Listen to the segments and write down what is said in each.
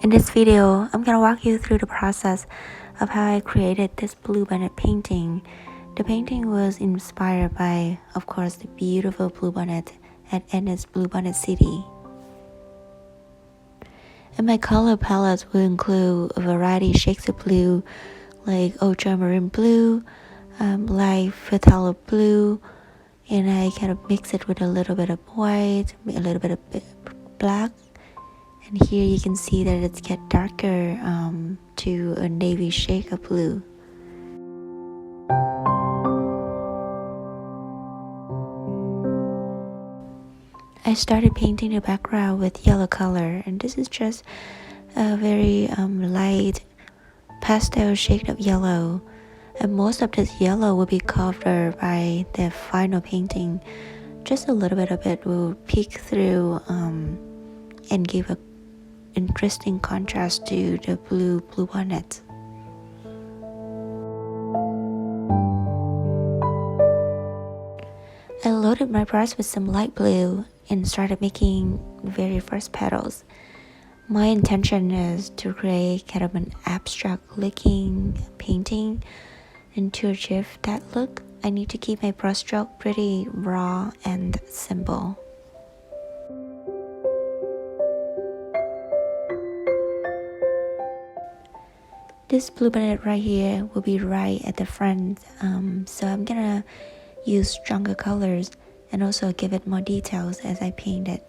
In this video, I'm gonna walk you through the process of how I created this Bluebonnet painting. The painting was inspired by, of course, the beautiful Bluebonnet at Ennis Bluebonnet City. And my color palette will include a variety of shades of blue, like ultramarine blue, light phthalo blue, and I kind of mix it with a little bit of white, a little bit of black. And here you can see that it's get darker to a navy shade of blue. I started painting the background with yellow color, and this is just a very light pastel shade of yellow, and most of this yellow will be covered by the final painting. Just a little bit of it will peek through and give a interesting contrast to the Bluebonnet. I loaded my brush with some light blue and started making very first petals. My intention is to create kind of an abstract looking painting, and to achieve that look, I need to keep my brushstroke pretty raw and simple. This Bluebonnet right here will be right at the front, so I'm gonna use stronger colors and also give it more details as I paint it.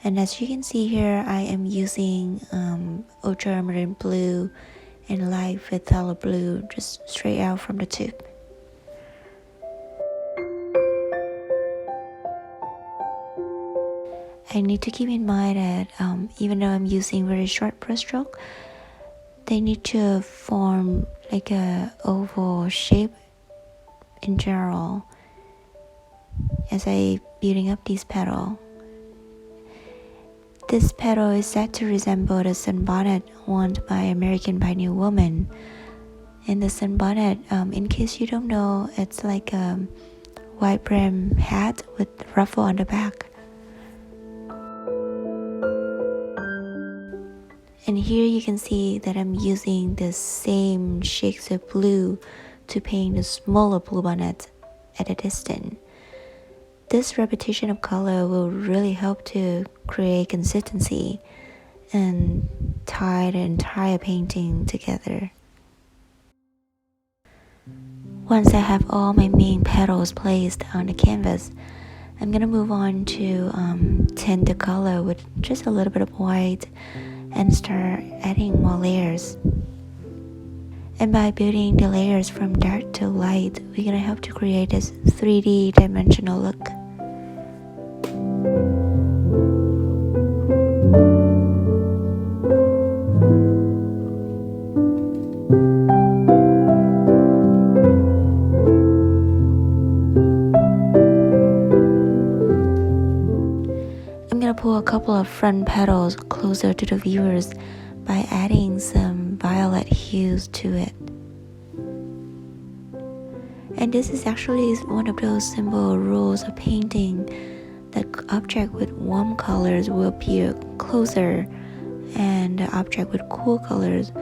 And as you can see here, I am using ultramarine blue and light phthalo blue just straight out from the tube. I need to keep in mind that even though I'm using very short brushstroke, they need to form like a oval shape in general as I building up this petal. This petal is said to resemble the sunbonnet worn by American pioneer woman. And the sunbonnet, in case you don't know, it's like a wide brim hat with ruffle on the back. And here you can see that I'm using the same shades of blue to paint a smaller Bluebonnet at a distance. This repetition of color will really help to create consistency and tie the entire painting together. Once I have all my main petals placed on the canvas, I'm gonna move on to tint the color with just a little bit of white and start adding more layers. And by building the layers from dark to light, we're gonna help to create this 3D dimensional look. I'm gonna pull a couple of front petals closer to the viewers by adding some violet hues to it. And this is actually one of those simple rules of painting, that object with warm colors will appear closer and the object with cool colors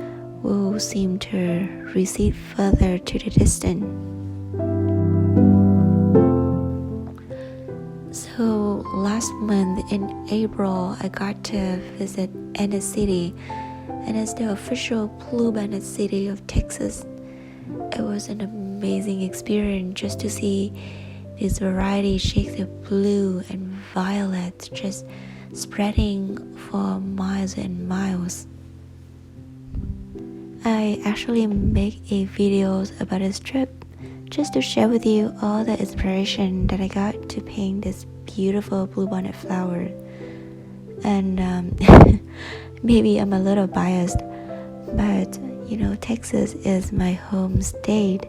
will seem to recede further to the distance. So last month in April, I got to visit Ennis City, and it's the official Bluebonnet city of Texas. It was an amazing experience just to see these variety shades of blue and violet just spreading for miles and miles. I actually make a videos about this trip just to share with you all the inspiration that I got to paint this beautiful Bluebonnet flower. And maybe I'm a little biased, but you know, Texas is my home state,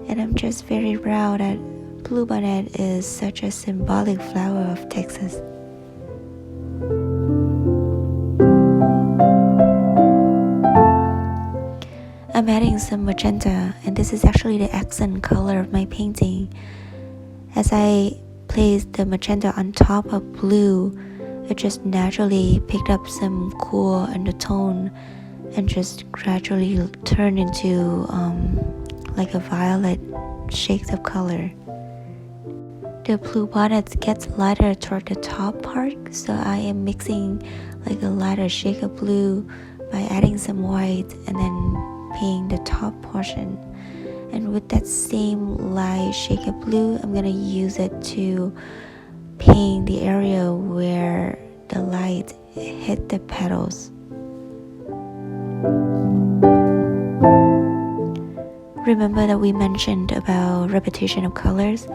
and I'm just very proud that Bluebonnet is such a symbolic flower of Texas. I'm adding some magenta, and this is actually the accent color of my painting. As I place the magenta on top of blue, it just naturally picked up some cool undertone and just gradually turned into like a violet shades of color. The Bluebonnet gets lighter toward the top part, so I am mixing like a lighter shade of blue by adding some white and then painting the top portion. And with that same light shade of blue, I'm gonna use it to paint the area where the light hit the petals. Remember that we mentioned about repetition of colors?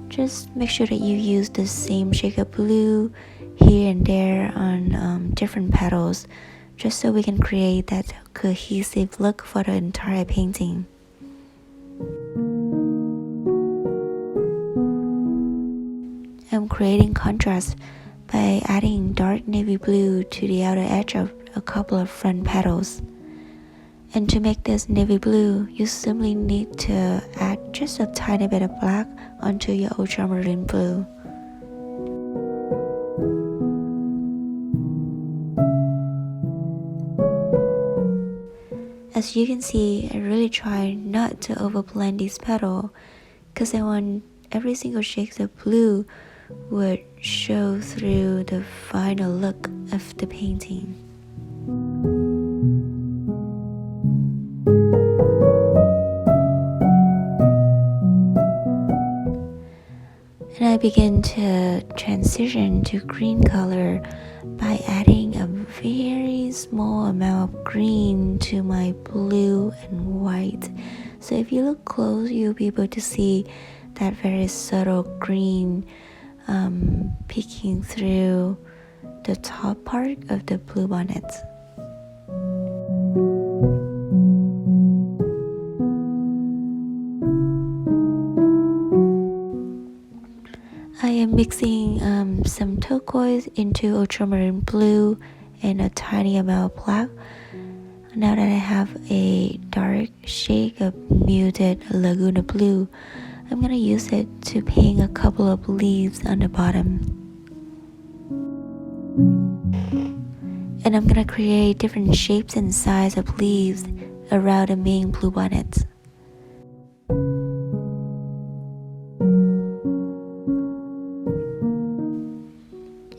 Just make sure that you use the same shade of blue here and there on different petals, just so we can create that cohesive look for the entire painting. I'm creating contrast by adding dark navy blue to the outer edge of a couple of front petals. And to make this navy blue, you simply need to add just a tiny bit of black onto your ultramarine blue. As you can see, I really try not to overblend this petal because I want every single shade of blue would show through the final look of the painting. And I begin to transition to green color by adding a very small amount of green to my blue and white. So if you look close, you'll be able to see that very subtle green peeking through the top part of the Bluebonnet. I am mixing some turquoise into ultramarine blue and a tiny amount of black. Now that I have a dark shade of muted Laguna blue, I'm going to use it to paint a couple of leaves on the bottom. And I'm going to create different shapes and sizes of leaves around the main Bluebonnet.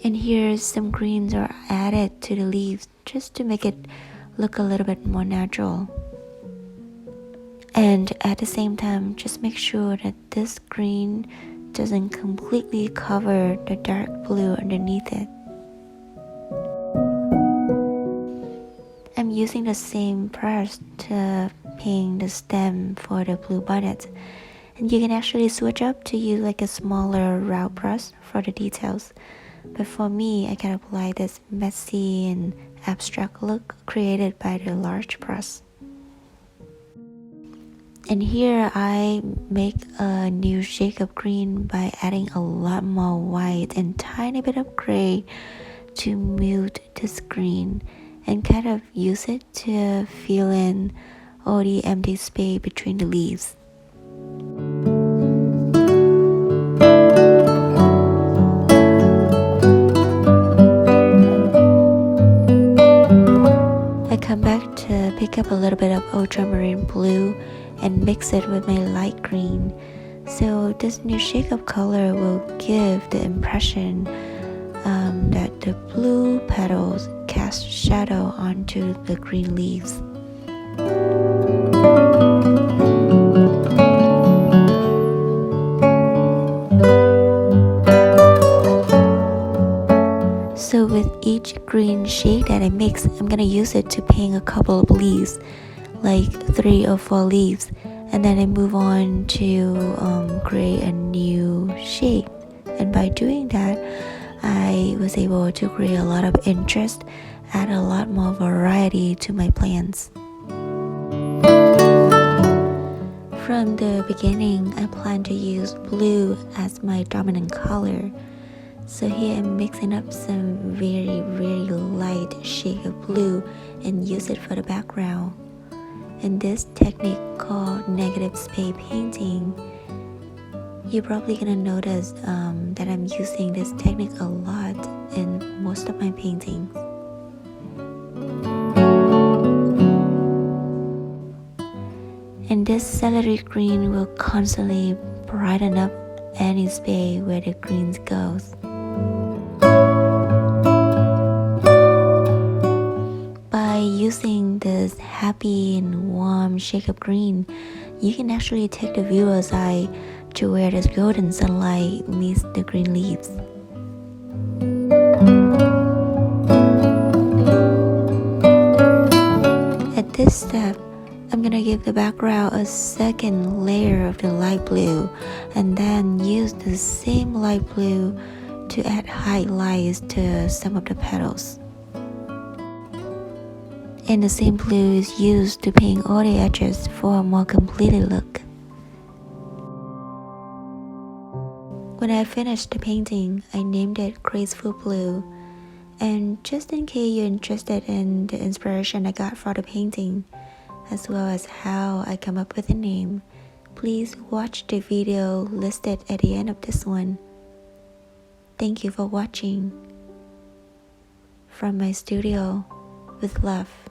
And here some greens are added to the leaves just to make it look a little bit more natural. And at the same time, just make sure that this green doesn't completely cover the dark blue underneath it. I'm using the same brush to paint the stem for the Bluebonnet. And you can actually switch up to use like a smaller round brush for the details. But for me, I can apply this messy and abstract look created by the large brush. And here I make a new shade of green by adding a lot more white and tiny bit of gray to mute this green and kind of use it to fill in all the empty space between the leaves. I come back to pick up a little bit of ultramarine blue and mix it with my light green. So this new shade of color will give the impression that the blue petals cast shadow onto the green leaves. So with each green shade that I mix, I'm gonna use it to paint a couple of leaves, like 3 or 4 leaves, and then I move on to create a new shape. And by doing that, I was able to create a lot of interest, add a lot more variety to my plants. From the beginning, I plan to use blue as my dominant color. So here I'm mixing up some very light shade of blue and use it for the background. In this technique called negative space painting, you're probably gonna notice that I'm using this technique a lot in most of my paintings. And this celery green will constantly brighten up any space where the greens goes. By using this happy and warm shade of green, you can actually take the viewer's eye to where the golden sunlight meets the green leaves. At this step, I'm gonna give the background a second layer of the light blue and then use the same light blue to add highlights to some of the petals. And the same blue is used to paint all the edges for a more completed look. When I finished the painting, I named it Graceful Blue. And just in case you're interested in the inspiration I got for the painting, as well as how I come up with the name, please watch the video listed at the end of this one. Thank you for watching. From my studio, with love.